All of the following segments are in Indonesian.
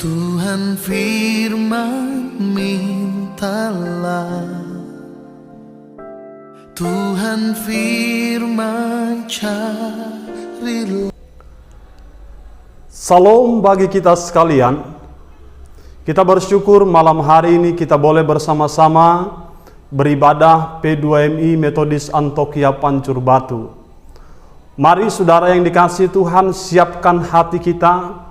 Tuhan firman mintalah, Tuhan firman carilah. Salam bagi kita sekalian. Kita bersyukur malam hari ini kita boleh bersama-sama beribadah P2MI Metodis Antioquia Pancur Batu. Mari saudara yang dikasihi Tuhan, siapkan hati kita.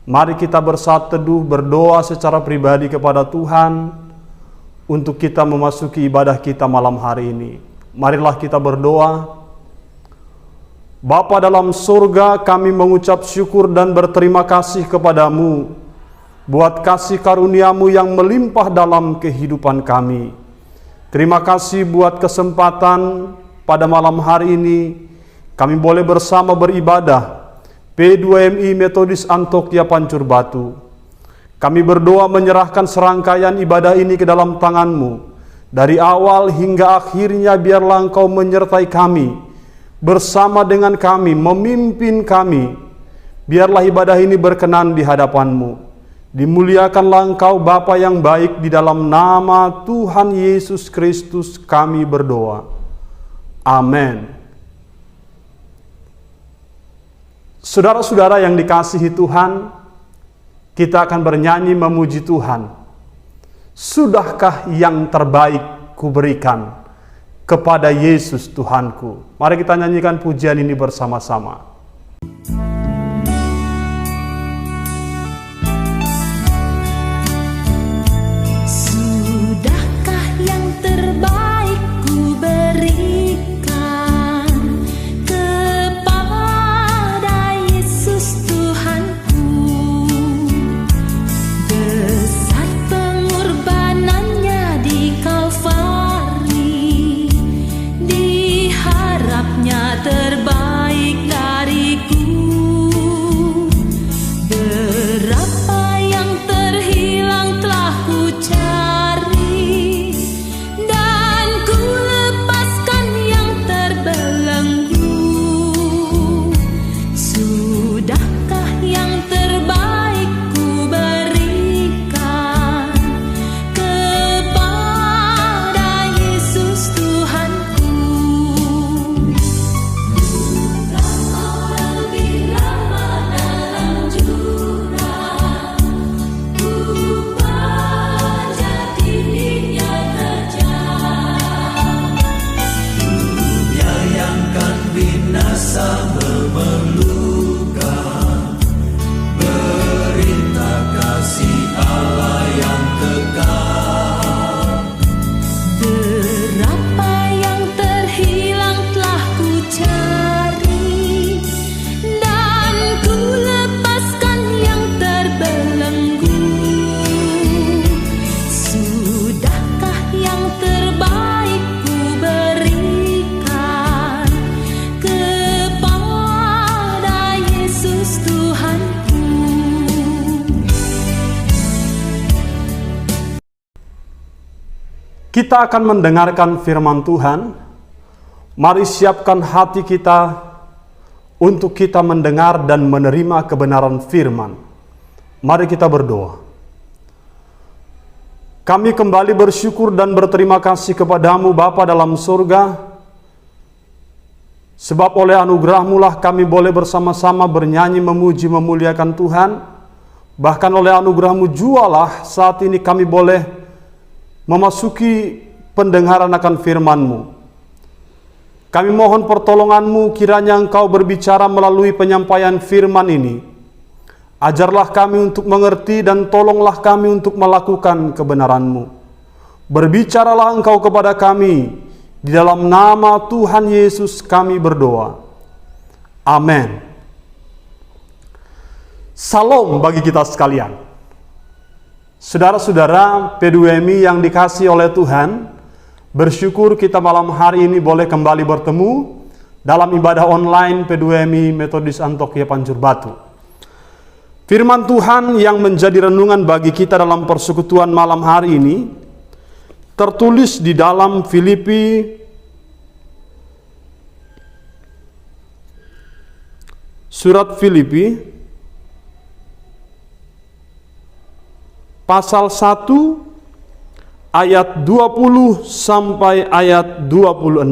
Mari kita bersatu teduh berdoa secara pribadi kepada Tuhan untuk kita memasuki ibadah kita malam hari ini. Marilah kita berdoa. Bapa dalam surga, kami mengucap syukur dan berterima kasih kepadamu buat kasih karuniamu yang melimpah dalam kehidupan kami. Terima kasih buat kesempatan pada malam hari ini kami boleh bersama beribadah P2MI Metodis Antioquia Pancur Batu. Kami berdoa menyerahkan serangkaian ibadah ini ke dalam tangan-Mu. Dari awal hingga akhirnya biarlah Engkau menyertai kami, bersama dengan kami, memimpin kami. Biarlah ibadah ini berkenan di hadapan-Mu. Dimuliakanlah Engkau Bapa yang baik, di dalam nama Tuhan Yesus Kristus kami berdoa. Amin. Saudara-saudara yang dikasihi Tuhan, kita akan bernyanyi memuji Tuhan. Sudahkah yang terbaik kuberikan kepada Yesus Tuhanku? Mari kita nyanyikan pujian ini bersama-sama. Sudahkah yang terbaik kuberikan kepada Yesus Tuhanku? Besar pengorbanannya di Kalvari, diharapnya terbaik dariku. Berapa yang terhilang telah ku cari, dan ku lepaskan yang terbelenggu. Sudahkah yang terbaik ku berikan kepada Yesus Tuhanku? Orang bilang dalam jurang, rupanya dindingnya terjal. Menyayangkan binasa memerlukan perintah kasih Allah yang kekal. Berapa yang terhilang telah ku cari, dan ku lepaskan yang terbelenggu. Sudahkah yang terbaik ku berikan kepada Yesus Tuhanku? Kita akan mendengarkan firman Tuhan. Mari siapkan hati kita untuk kita mendengar dan menerima kebenaran firman. Mari kita berdoa. Kami kembali bersyukur dan berterima kasih kepadamu Bapa dalam surga, sebab oleh anugerah-Mu lah kami boleh bersama-sama bernyanyi, memuji, memuliakan Tuhan. Bahkan oleh anugerah-Mu jualah saat ini kami boleh memasuki pendengaran akan firman-Mu. Kami mohon pertolongan-Mu, kiranya Engkau berbicara melalui penyampaian firman ini. Ajarlah kami untuk mengerti dan tolonglah kami untuk melakukan kebenaran-Mu. Berbicaralah Engkau kepada kami, di dalam nama Tuhan Yesus kami berdoa. Amin. Salam bagi kita sekalian. Saudara-saudara P2MI yang dikasihi oleh Tuhan, bersyukur kita malam hari ini boleh kembali bertemu dalam ibadah online P2MI Metodis Antioquia Pancur Batu. Firman Tuhan yang menjadi renungan bagi kita dalam persekutuan malam hari ini tertulis di dalam Filipi Surat Filipi pasal 1 ayat 20 sampai ayat 26.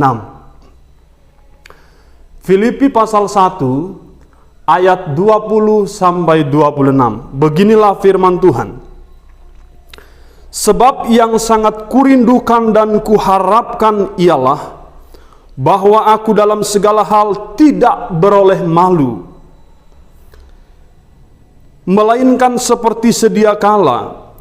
Filipi pasal 1 ayat 20 sampai 26. Beginilah firman Tuhan. Sebab yang sangat kurindukan dan kuharapkan ialah bahwa aku dalam segala hal tidak beroleh malu, melainkan seperti sedia kala,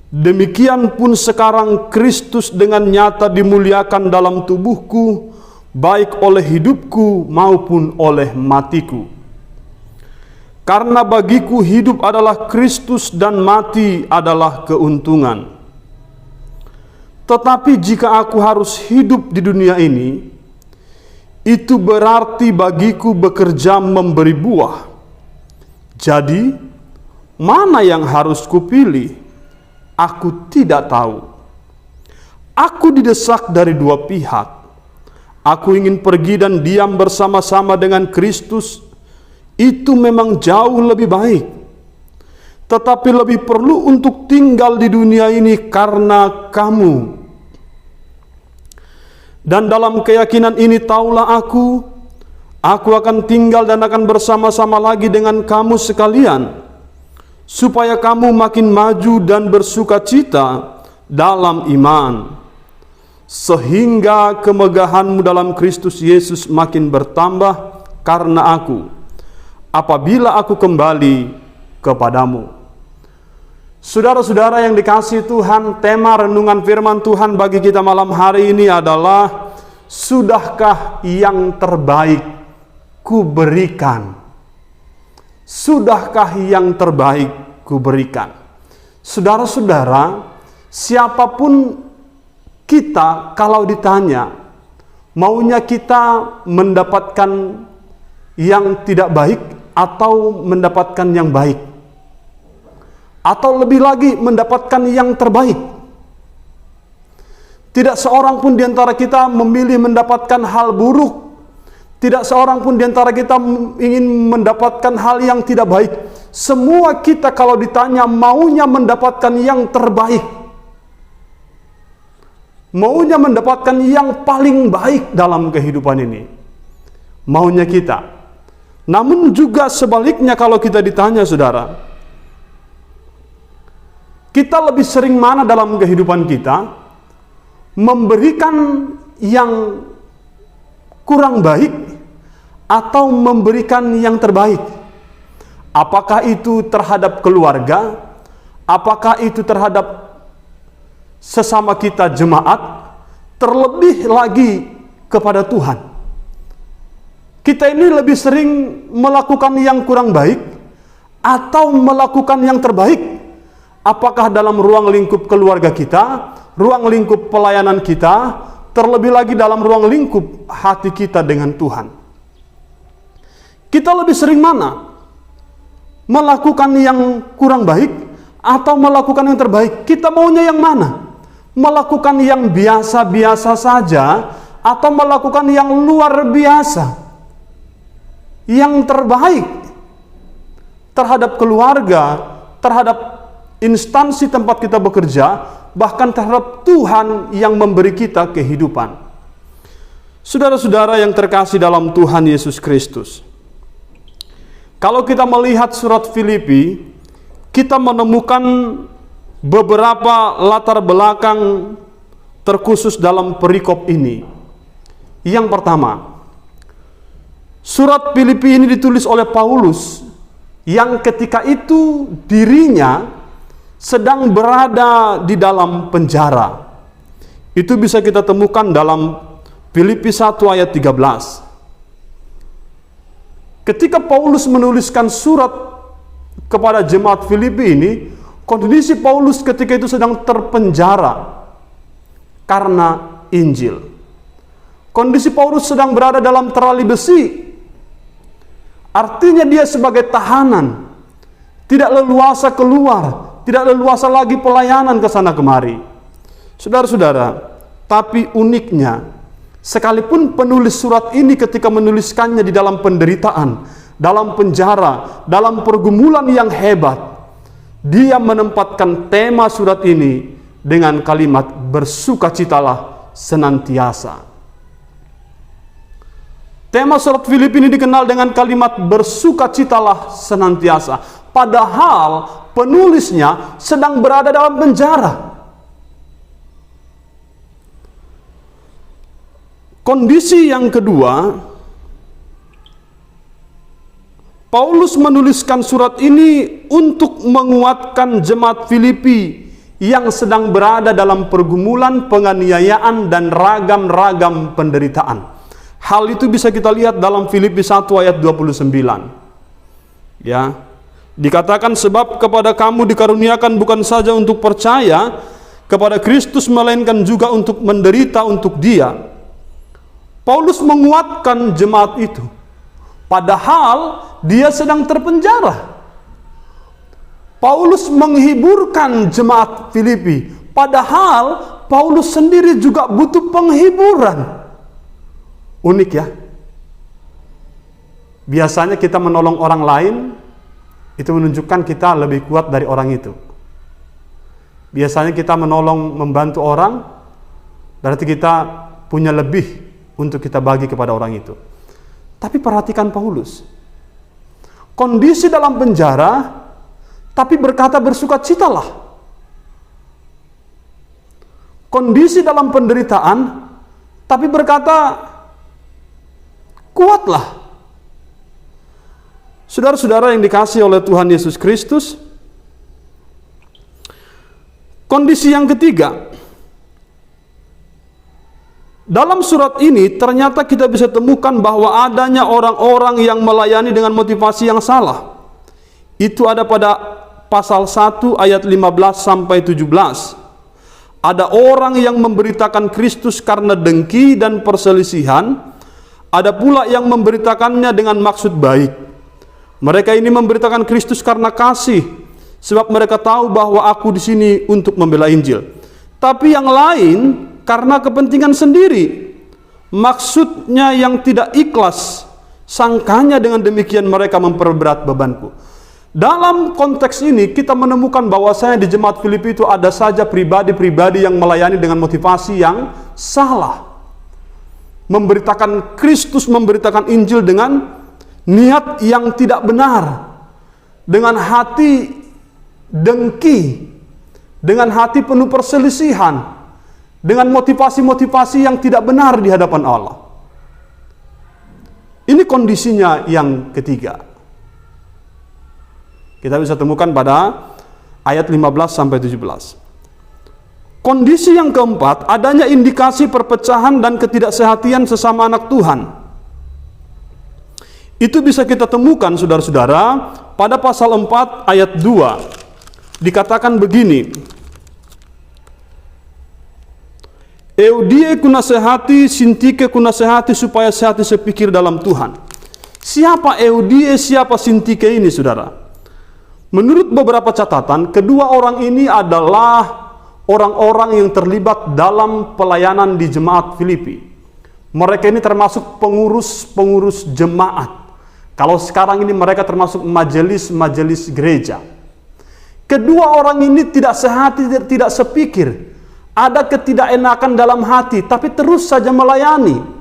demikian pun sekarang Kristus dengan nyata dimuliakan dalam tubuhku, baik oleh hidupku maupun oleh matiku. Karena bagiku hidup adalah Kristus dan mati adalah keuntungan. Tetapi jika aku harus hidup di dunia ini, itu berarti bagiku bekerja memberi buah. Jadi, mana yang harus kupilih? Aku tidak tahu. Aku didesak dari dua pihak. Aku ingin pergi dan diam bersama-sama dengan Kristus. Itu memang jauh lebih baik. Tetapi lebih perlu untuk tinggal di dunia ini karena kamu. Dan dalam keyakinan ini taulah aku akan tinggal dan akan bersama-sama lagi dengan kamu sekalian, supaya kamu makin maju dan bersuka cita dalam iman, sehingga kemegahanmu dalam Kristus Yesus makin bertambah karena aku, apabila aku kembali kepadamu. Saudara-saudara yang dikasihi Tuhan, tema renungan firman Tuhan bagi kita malam hari ini adalah, sudahkah yang terbaik kuberikan? Sudahkah yang terbaik kuberikan? Saudara-saudara, siapapun kita kalau ditanya, maunya kita mendapatkan yang tidak baik atau mendapatkan yang baik? Atau lebih lagi mendapatkan yang terbaik? Tidak seorang pun di antara kita memilih mendapatkan hal buruk. Tidak seorang pun di antara kita ingin mendapatkan hal yang tidak baik. Semua kita kalau ditanya maunya mendapatkan yang terbaik. Maunya mendapatkan yang paling baik dalam kehidupan ini. Maunya kita. Namun juga sebaliknya kalau kita ditanya, saudara, kita lebih sering mana dalam kehidupan kita? Memberikan yang kurang baik atau memberikan yang terbaik? Apakah itu terhadap keluarga? Apakah itu terhadap sesama kita jemaat? Terlebih lagi kepada Tuhan. Kita ini lebih sering melakukan yang kurang baik atau melakukan yang terbaik? Apakah dalam ruang lingkup keluarga kita, ruang lingkup pelayanan kita, terlebih lagi dalam ruang lingkup hati kita dengan Tuhan? Kita lebih sering mana? Melakukan yang kurang baik atau melakukan yang terbaik? Kita maunya yang mana? Melakukan yang biasa-biasa saja atau melakukan yang luar biasa? Yang terbaik terhadap keluarga, terhadap instansi tempat kita bekerja, bahkan terhadap Tuhan yang memberi kita kehidupan. Saudara-saudara yang terkasih dalam Tuhan Yesus Kristus, kalau kita melihat surat Filipi, kita menemukan beberapa latar belakang terkhusus dalam perikop ini. Yang pertama, surat Filipi ini ditulis oleh Paulus yang ketika itu dirinya sedang berada di dalam penjara. Itu bisa kita temukan dalam Filipi 1 ayat 13. Ketika Paulus menuliskan surat kepada jemaat Filipi ini, kondisi Paulus ketika itu sedang terpenjara karena Injil. Kondisi Paulus sedang berada dalam terali besi. Artinya dia sebagai tahanan, tidak leluasa keluar, tidak leluasa lagi pelayanan ke sana kemari. Saudara-saudara, tapi uniknya, sekalipun penulis surat ini ketika menuliskannya di dalam penderitaan, dalam penjara, dalam pergumulan yang hebat, dia menempatkan tema surat ini dengan kalimat bersukacitalah senantiasa. Tema surat Filipi ini dikenal dengan kalimat bersukacitalah senantiasa. Padahal penulisnya sedang berada dalam penjara. Kondisi yang kedua, Paulus menuliskan surat ini untuk menguatkan jemaat Filipi yang sedang berada dalam pergumulan, penganiayaan, dan ragam-ragam penderitaan. Hal itu bisa kita lihat dalam Filipi 1 ayat 29. Ya, dikatakan sebab kepada kamu dikaruniakan bukan saja untuk percaya kepada Kristus, melainkan juga untuk menderita untuk Dia. Paulus menguatkan jemaat itu, padahal dia sedang terpenjara. Paulus menghiburkan jemaat Filipi, padahal Paulus sendiri juga butuh penghiburan. Unik ya. Biasanya kita menolong orang lain, itu menunjukkan kita lebih kuat dari orang itu. Biasanya kita menolong, membantu orang, berarti kita punya lebih untuk kita bagi kepada orang itu. Tapi perhatikan Paulus. Kondisi dalam penjara, tapi berkata bersukacitalah. Kondisi dalam penderitaan, tapi berkata kuatlah. Saudara-saudara yang dikasihi oleh Tuhan Yesus Kristus, kondisi yang ketiga, dalam surat ini ternyata kita bisa temukan bahwa adanya orang-orang yang melayani dengan motivasi yang salah. Itu ada pada pasal 1 ayat 15 sampai 17. Ada orang yang memberitakan Kristus karena dengki dan perselisihan. Ada pula yang memberitakannya dengan maksud baik. Mereka ini memberitakan Kristus karena kasih, sebab mereka tahu bahwa aku di sini untuk membela Injil. Tapi yang lain karena kepentingan sendiri, maksudnya yang tidak ikhlas, sangkanya dengan demikian mereka memperberat bebanku. Dalam konteks ini kita menemukan bahwasanya di jemaat Filipi itu ada saja pribadi-pribadi yang melayani dengan motivasi yang salah. Memberitakan Kristus, memberitakan Injil dengan niat yang tidak benar, dengan hati dengki, dengan hati penuh perselisihan, dengan motivasi-motivasi yang tidak benar di hadapan Allah. Ini kondisinya yang ketiga. Kita bisa temukan pada ayat 15 sampai 17. Kondisi yang keempat, adanya indikasi perpecahan dan ketidaksehatian sesama anak Tuhan. Itu bisa kita temukan saudara-saudara pada pasal 4 ayat 2. Dikatakan begini, Eudie kunasehati, Sintike kunasehati supaya sehati sepikir dalam Tuhan. Siapa Eudie, siapa Sintike ini saudara? Menurut beberapa catatan, kedua orang ini adalah orang-orang yang terlibat dalam pelayanan di jemaat Filipi. Mereka ini termasuk pengurus-pengurus jemaat. Kalau sekarang ini mereka termasuk majelis-majelis gereja. Kedua orang ini tidak sehati, tidak sepikir. Ada ketidakenakan dalam hati, tapi terus saja melayani.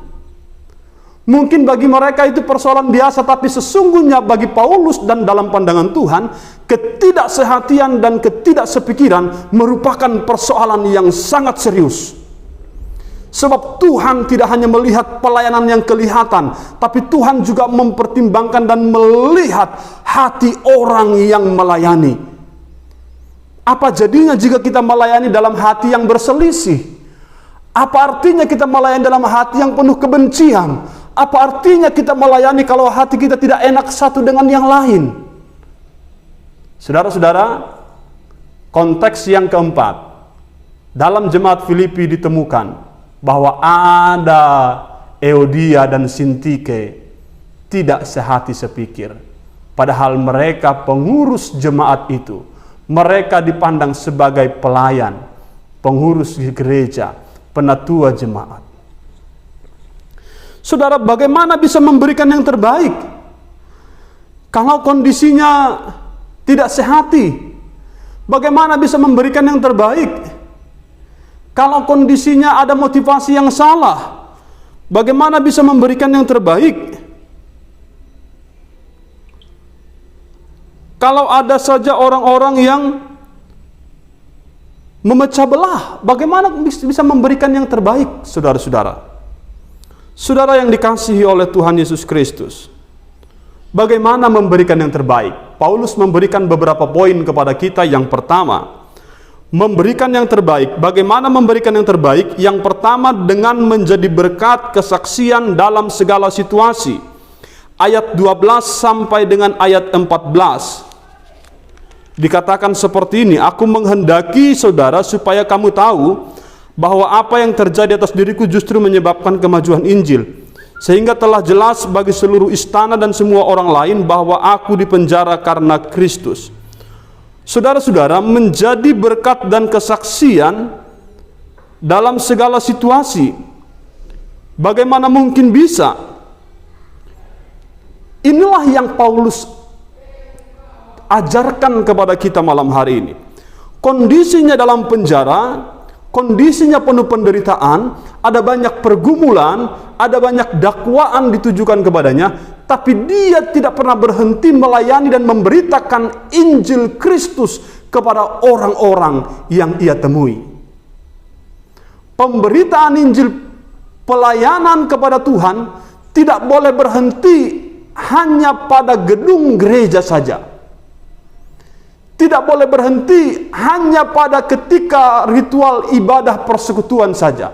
Mungkin bagi mereka itu persoalan biasa, tapi sesungguhnya bagi Paulus dan dalam pandangan Tuhan, ketidaksehatian dan ketidaksepikiran merupakan persoalan yang sangat serius. Sebab Tuhan tidak hanya melihat pelayanan yang kelihatan, tapi Tuhan juga mempertimbangkan dan melihat hati orang yang melayani. Apa jadinya jika kita melayani dalam hati yang berselisih? Apa artinya kita melayani dalam hati yang penuh kebencian? Apa artinya kita melayani kalau hati kita tidak enak satu dengan yang lain? Saudara-saudara, konteks yang keempat, dalam jemaat Filipi ditemukan bahwa ada Euodia dan Sintike tidak sehati sepikir. Padahal mereka pengurus jemaat itu. Mereka dipandang sebagai pelayan, pengurus gereja, penatua jemaat. Saudara, bagaimana bisa memberikan yang terbaik kalau kondisinya tidak sehati? Bagaimana bisa memberikan yang terbaik kalau kondisinya ada motivasi yang salah? Bagaimana bisa memberikan yang terbaik kalau ada saja orang-orang yang memecah belah? Bagaimana bisa memberikan yang terbaik, saudara-saudara? Saudara yang dikasihi oleh Tuhan Yesus Kristus, bagaimana memberikan yang terbaik? Paulus memberikan beberapa poin kepada kita. Yang pertama, memberikan yang terbaik. Bagaimana memberikan yang terbaik? Yang pertama, dengan menjadi berkat kesaksian dalam segala situasi. Ayat 12 sampai dengan ayat 14. Dikatakan seperti ini, aku menghendaki saudara supaya kamu tahu bahwa apa yang terjadi atas diriku justru menyebabkan kemajuan Injil. Sehingga telah jelas bagi seluruh istana dan semua orang lain bahwa aku dipenjara karena Kristus. Saudara-saudara, menjadi berkat dan kesaksian dalam segala situasi. Bagaimana mungkin bisa? Inilah yang Paulus ajarkan kepada kita malam hari ini. Kondisinya dalam penjara, kondisinya penuh penderitaan, ada banyak pergumulan, ada banyak dakwaan ditujukan kepadanya, tapi dia tidak pernah berhenti melayani dan memberitakan Injil Kristus kepada orang-orang yang ia temui. Pemberitaan Injil, pelayanan kepada Tuhan tidak boleh berhenti hanya pada gedung gereja saja. Tidak boleh berhenti hanya pada ketika ritual ibadah persekutuan saja.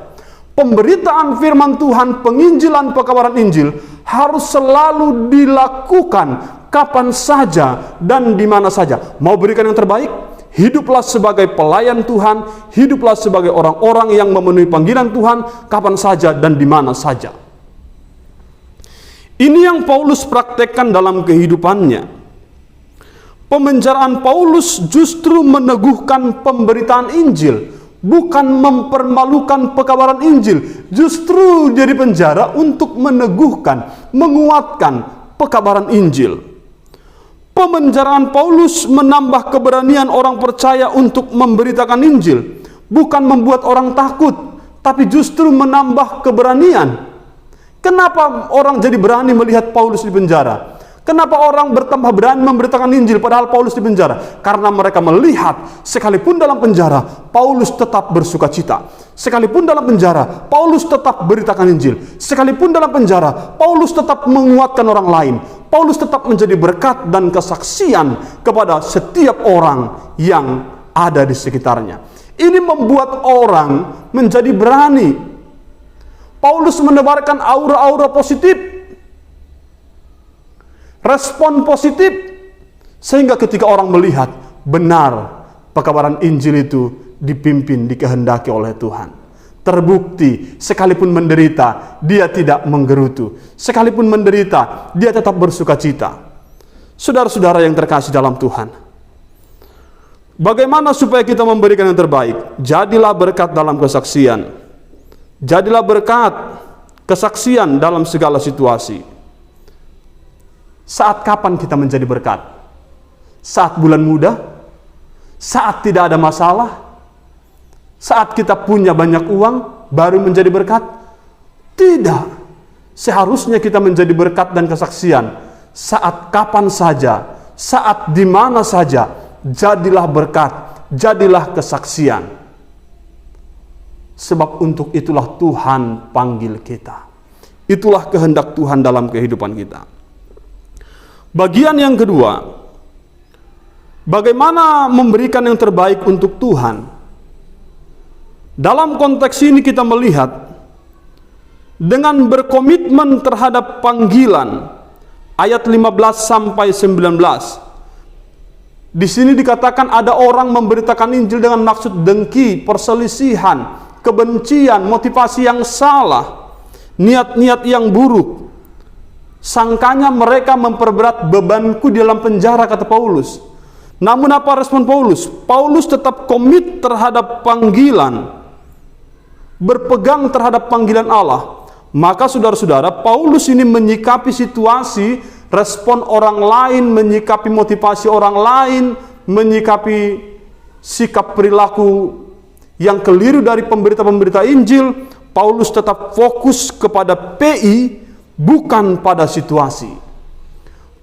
Pemberitaan firman Tuhan, penginjilan, pekabaran Injil harus selalu dilakukan kapan saja dan di mana saja. Mau berikan yang terbaik? Hiduplah sebagai pelayan Tuhan, hiduplah sebagai orang-orang yang memenuhi panggilan Tuhan kapan saja dan di mana saja. Ini yang Paulus praktekkan dalam kehidupannya. Pemenjaraan Paulus justru meneguhkan pemberitaan Injil, bukan mempermalukan pekabaran Injil. Justru jadi penjara untuk meneguhkan, menguatkan pekabaran Injil. Pemenjaraan Paulus menambah keberanian orang percaya untuk memberitakan Injil, bukan membuat orang takut, tapi justru menambah keberanian. Kenapa orang jadi berani melihat Paulus di penjara? Kenapa orang bertambah berani memberitakan Injil padahal Paulus di penjara? Karena mereka melihat sekalipun dalam penjara, Paulus tetap bersuka cita. Sekalipun dalam penjara, Paulus tetap beritakan Injil. Sekalipun dalam penjara, Paulus tetap menguatkan orang lain. Paulus tetap menjadi berkat dan kesaksian kepada setiap orang yang ada di sekitarnya. Ini membuat orang menjadi berani. Paulus menebarkan aura-aura positif, respon positif, sehingga ketika orang melihat benar pekabaran Injil itu dipimpin, dikehendaki oleh Tuhan. Terbukti sekalipun menderita, dia tidak menggerutu. Sekalipun menderita, dia tetap bersuka cita. Saudara-saudara yang terkasih dalam Tuhan, bagaimana supaya kita memberikan yang terbaik? Jadilah berkat dalam kesaksian. Jadilah berkat kesaksian dalam segala situasi. Saat kapan kita menjadi berkat? Saat bulan muda? Saat tidak ada masalah? Saat kita punya banyak uang baru menjadi berkat? Tidak. Seharusnya kita menjadi berkat dan kesaksian saat kapan saja, saat di mana saja. Jadilah berkat, jadilah kesaksian. Sebab untuk itulah Tuhan panggil kita. Itulah kehendak Tuhan dalam kehidupan kita. Bagian yang kedua, bagaimana memberikan yang terbaik untuk Tuhan? Dalam konteks ini kita melihat dengan berkomitmen terhadap panggilan, ayat 15 sampai 19. Di sini dikatakan ada orang memberitakan Injil dengan maksud dengki, perselisihan, kebencian, motivasi yang salah, niat-niat yang buruk. Sangkanya mereka memperberat bebanku di dalam penjara, kata Paulus. Namun apa respon Paulus? Paulus tetap komit terhadap panggilan, berpegang terhadap panggilan Allah. Maka saudara-saudara, Paulus ini menyikapi situasi, respon orang lain, menyikapi motivasi orang lain, menyikapi sikap perilaku yang keliru dari pemberita-pemberita Injil, Paulus tetap fokus kepada PI, bukan pada situasi.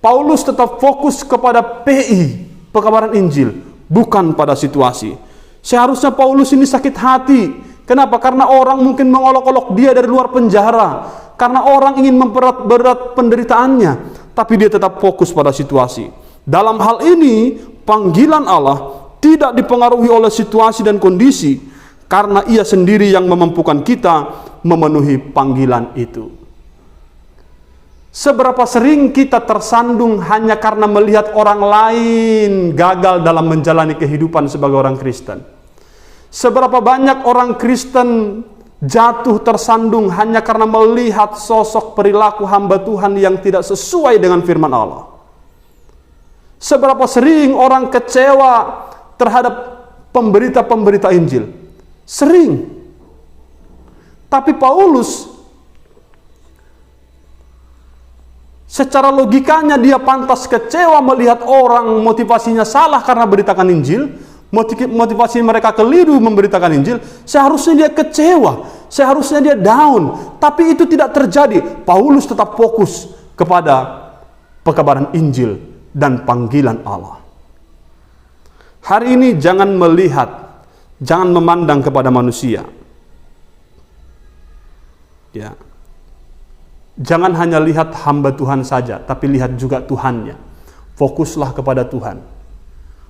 Paulus tetap fokus kepada PI, pekabaran Injil, bukan pada situasi. Seharusnya Paulus ini sakit hati. Kenapa? Karena orang mungkin mengolok-olok dia dari luar penjara. Karena orang ingin memperat-berat penderitaannya. Tapi dia tetap fokus pada situasi. Dalam hal ini, panggilan Allah tidak dipengaruhi oleh situasi dan kondisi. Karena ia sendiri yang memampukan kita memenuhi panggilan itu. Seberapa sering kita tersandung hanya karena melihat orang lain gagal dalam menjalani kehidupan sebagai orang Kristen. Seberapa banyak orang Kristen jatuh tersandung hanya karena melihat sosok perilaku hamba Tuhan yang tidak sesuai dengan firman Allah. Seberapa sering orang kecewa terhadap pemberita-pemberita Injil. Sering. Tapi Paulus, secara logikanya dia pantas kecewa melihat orang motivasinya salah karena beritakan Injil. Motivasi mereka keliru memberitakan Injil. Seharusnya dia kecewa, seharusnya dia down. Tapi itu tidak terjadi. Paulus tetap fokus kepada pekabaran Injil dan panggilan Allah. Hari ini jangan melihat, jangan memandang kepada manusia. Ya. Jangan hanya lihat hamba Tuhan saja, tapi lihat juga Tuhannya. Fokuslah kepada Tuhan.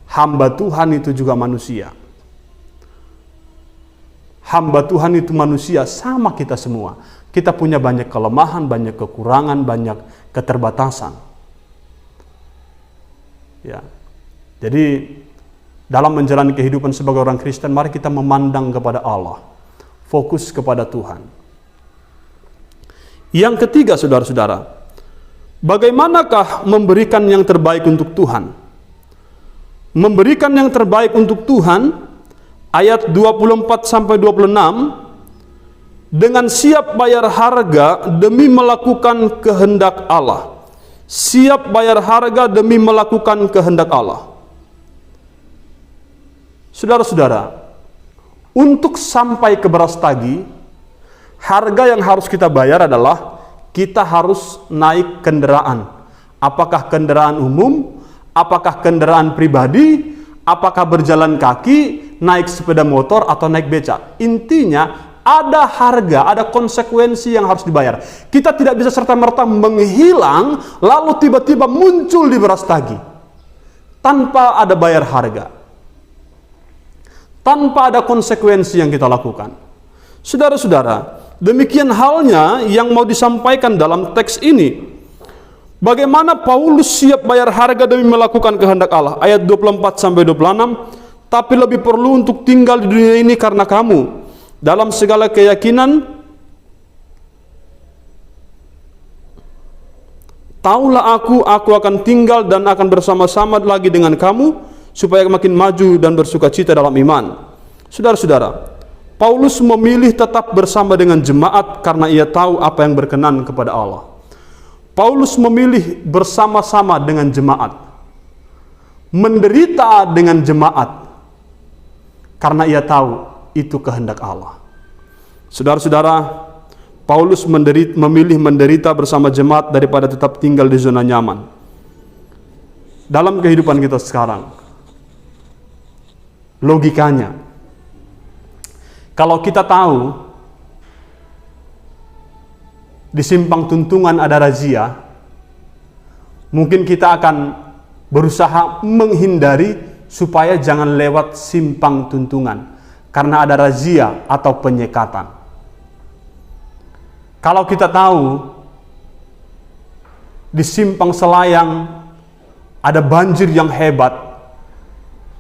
Hamba Tuhan itu juga manusia. Hamba Tuhan itu manusia, sama kita semua. Kita punya banyak kelemahan, banyak kekurangan, banyak keterbatasan. Ya. Jadi dalam menjalani kehidupan sebagai orang Kristen, mari kita memandang kepada Allah. Fokus kepada Tuhan. Yang ketiga, saudara-saudara, bagaimanakah memberikan yang terbaik untuk Tuhan? Memberikan yang terbaik untuk Tuhan, ayat 24-26, dengan siap bayar harga demi melakukan kehendak Allah. Siap bayar harga demi melakukan kehendak Allah. Saudara-saudara, untuk sampai ke Brastagi, harga yang harus kita bayar adalah kita harus naik kendaraan. Apakah kendaraan umum, apakah kendaraan pribadi, apakah berjalan kaki, naik sepeda motor, atau naik becak. Intinya ada harga, ada konsekuensi yang harus dibayar. Kita tidak bisa serta-merta menghilang lalu tiba-tiba muncul di Brastagi tanpa ada bayar harga, tanpa ada konsekuensi yang kita lakukan. Saudara-saudara, demikian halnya yang mau disampaikan dalam teks ini. Bagaimana Paulus siap bayar harga demi melakukan kehendak Allah. Ayat 24-26, tapi lebih perlu untuk tinggal di dunia ini karena kamu. Dalam segala keyakinan, taulah aku akan tinggal dan akan bersama-sama lagi dengan kamu, supaya makin maju dan bersuka cita dalam iman. Saudara-saudara, Paulus memilih tetap bersama dengan jemaat karena ia tahu apa yang berkenan kepada Allah. Paulus memilih bersama-sama dengan jemaat, menderita dengan jemaat, karena ia tahu itu kehendak Allah. Saudara-saudara, Paulus memilih menderita bersama jemaat daripada tetap tinggal di zona nyaman. Dalam kehidupan kita sekarang, logikanya, kalau kita tahu di simpang tuntungan ada razia, mungkin kita akan berusaha menghindari supaya jangan lewat simpang tuntungan karena ada razia atau penyekatan. Kalau kita tahu di simpang Selayang ada banjir yang hebat,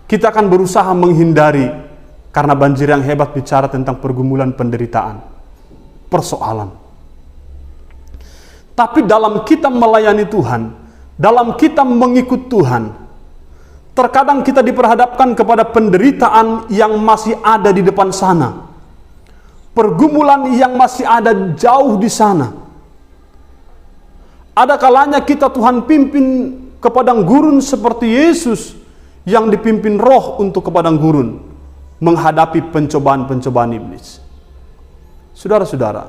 kita akan berusaha menghindari karena banjir yang hebat bicara tentang pergumulan, penderitaan, persoalan. Tapi dalam kita melayani Tuhan, dalam kita mengikut Tuhan, terkadang kita diperhadapkan kepada penderitaan yang masih ada di depan sana. Pergumulan yang masih ada jauh di sana. Ada kalanya kita Tuhan pimpin ke padang gurun seperti Yesus yang dipimpin roh untuk ke padang gurun menghadapi pencobaan-pencobaan iblis. Saudara-saudara,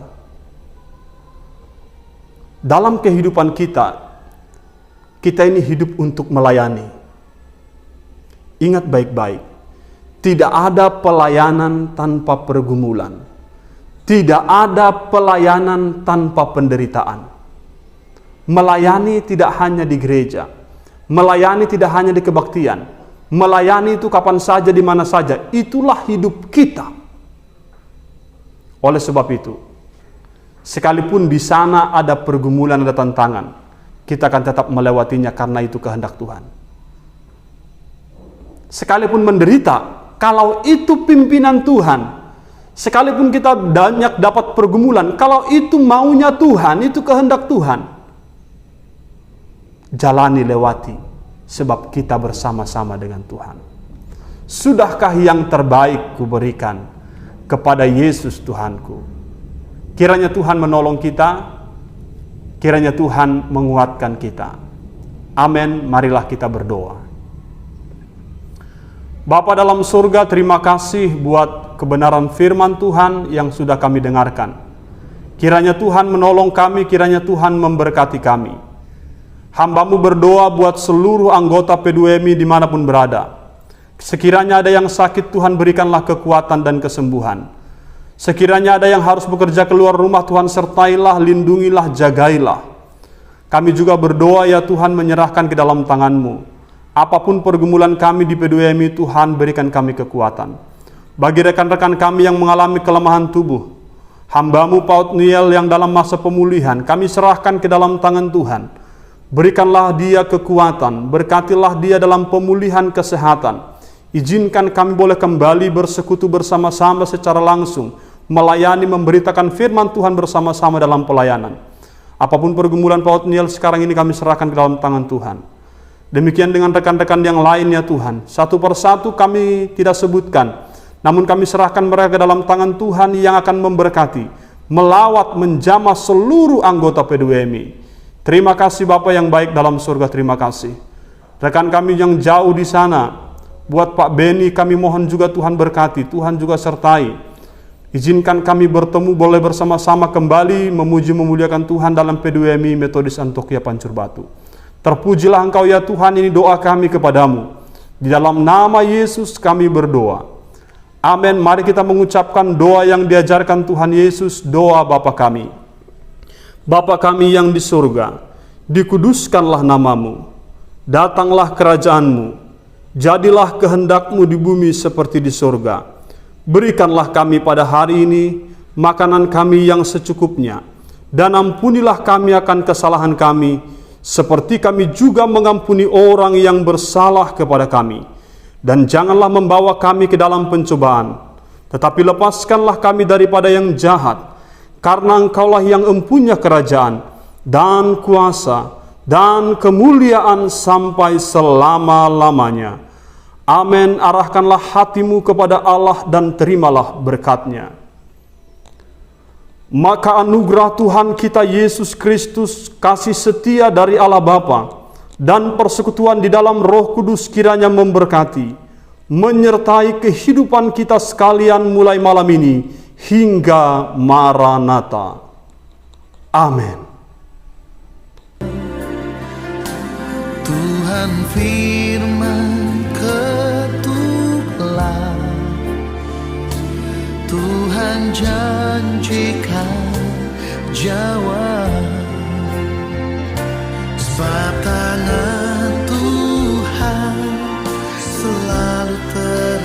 dalam kehidupan kita ini hidup untuk melayani. Ingat baik-baik, tidak ada pelayanan tanpa pergumulan. Tidak ada pelayanan tanpa penderitaan. Melayani tidak hanya di gereja. Melayani tidak hanya di kebaktian. Melayani itu kapan saja, di mana saja. Itulah hidup kita. Oleh sebab itu, sekalipun di sana ada pergumulan, ada tantangan, kita akan tetap melewatinya karena itu kehendak Tuhan. Sekalipun menderita, kalau itu pimpinan Tuhan, sekalipun kita banyak dapat pergumulan, kalau itu maunya Tuhan, itu kehendak Tuhan, jalani, lewati, sebab kita bersama-sama dengan Tuhan. Sudahkah yang terbaik kuberikan kepada Yesus Tuhanku? Kiranya Tuhan menolong kita, kiranya Tuhan menguatkan kita. Amin. Marilah kita berdoa. Bapa dalam surga, terima kasih buat kebenaran firman Tuhan yang sudah kami dengarkan. Kiranya Tuhan menolong kami, kiranya Tuhan memberkati kami. Hamba-Mu berdoa buat seluruh anggota P2MI dimanapun berada. Sekiranya ada yang sakit, Tuhan berikanlah kekuatan dan kesembuhan. Sekiranya ada yang harus bekerja keluar rumah, Tuhan sertailah, lindungilah, jagailah. Kami juga berdoa ya Tuhan, menyerahkan ke dalam tangan-Mu. Apapun pergumulan kami di P2MI, Tuhan berikan kami kekuatan. Bagi rekan-rekan kami yang mengalami kelemahan tubuh, hamba-Mu Paut Niel yang dalam masa pemulihan, kami serahkan ke dalam tangan Tuhan. Berikanlah dia kekuatan, berkatilah dia dalam pemulihan kesehatan. Izinkan kami boleh kembali bersekutu bersama-sama secara langsung, melayani, memberitakan firman Tuhan bersama-sama dalam pelayanan. Apapun pergumulan Paut Niel sekarang ini kami serahkan ke dalam tangan Tuhan. Demikian dengan rekan-rekan yang lain ya Tuhan. Satu persatu kami tidak sebutkan, namun kami serahkan mereka ke dalam tangan Tuhan yang akan memberkati, melawat, menjamah seluruh anggota P2MI. Terima kasih Bapa yang baik dalam surga, terima kasih. Rekan kami yang jauh di sana, buat Pak Beni kami mohon juga Tuhan berkati, Tuhan juga sertai. Izinkan kami bertemu boleh bersama-sama kembali memuji memuliakan Tuhan dalam P2MI Metodis Antioquia Pancur Batu. Terpujilah Engkau ya Tuhan, ini doa kami kepadamu. Di dalam nama Yesus kami berdoa. Amin. Mari kita mengucapkan doa yang diajarkan Tuhan Yesus, doa Bapa kami. Bapa kami yang di surga, dikuduskanlah namamu, datanglah kerajaanmu, jadilah kehendak-Mu di bumi seperti di surga. Berikanlah kami pada hari ini makanan kami yang secukupnya, dan ampunilah kami akan kesalahan kami, seperti kami juga mengampuni orang yang bersalah kepada kami. Dan janganlah membawa kami ke dalam pencobaan, tetapi lepaskanlah kami daripada yang jahat. Karena Engkaulah yang empunya kerajaan, dan kuasa, dan kemuliaan sampai selama-lamanya. Amin. Arahkanlah hatimu kepada Allah dan terimalah berkat-Nya. Maka anugerah Tuhan kita Yesus Kristus, kasih setia dari Allah Bapa, dan persekutuan di dalam Roh Kudus kiranya memberkati, menyertai kehidupan kita sekalian mulai malam ini hingga Maranatha. Amin. Tuhan firman ketuklah, Tuhan janjikan jawab.